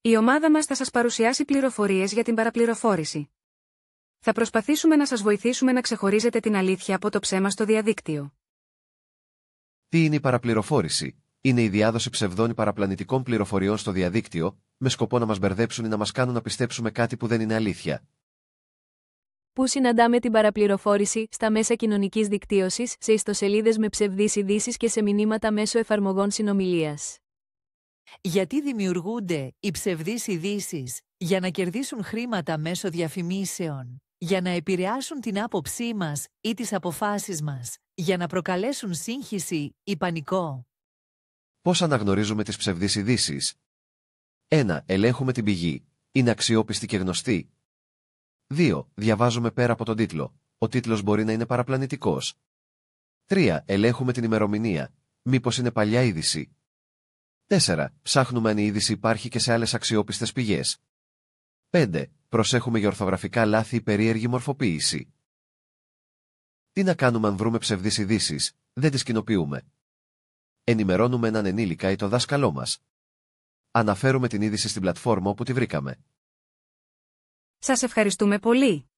Η ομάδα μας θα σας παρουσιάσει πληροφορίες για την παραπληροφόρηση. Θα προσπαθήσουμε να σας βοηθήσουμε να ξεχωρίζετε την αλήθεια από το ψέμα στο διαδίκτυο. Τι είναι η παραπληροφόρηση? Είναι η διάδοση ψευδών ή παραπλανητικών πληροφοριών στο διαδίκτυο, με σκοπό να μας μπερδέψουν ή να μας κάνουν να πιστέψουμε κάτι που δεν είναι αλήθεια. Πού συναντάμε την παραπληροφόρηση? Στα μέσα κοινωνικής δικτύωσης, σε ιστοσελίδες με ψευδείς ειδήσεις και σε μηνύματα μέσω εφαρμογών συνομιλίας. Γιατί δημιουργούνται οι ψευδείς ειδήσεις? Για να κερδίσουν χρήματα μέσω διαφημίσεων, για να επηρεάσουν την άποψή μας ή τις αποφάσεις μας, για να προκαλέσουν σύγχυση ή πανικό. Πώς αναγνωρίζουμε τις ψευδείς ειδήσεις? 1. Ελέγχουμε την πηγή. Είναι αξιόπιστη και γνωστή. 2. Διαβάζουμε πέρα από τον τίτλο. Ο τίτλος μπορεί να είναι παραπλανητικός. 3. Ελέγχουμε την ημερομηνία. Μήπως είναι παλιά είδηση? 4. Ψάχνουμε αν η είδηση υπάρχει και σε άλλες αξιόπιστες πηγές. 5. Προσέχουμε για ορθογραφικά λάθη ή περίεργη μορφοποίηση. Τι να κάνουμε αν βρούμε ψευδείς ειδήσεις? Δεν τις κοινοποιούμε. Ενημερώνουμε έναν ενήλικα ή το δάσκαλό μας. Αναφέρουμε την είδηση στην πλατφόρμα όπου τη βρήκαμε. Σας ευχαριστούμε πολύ.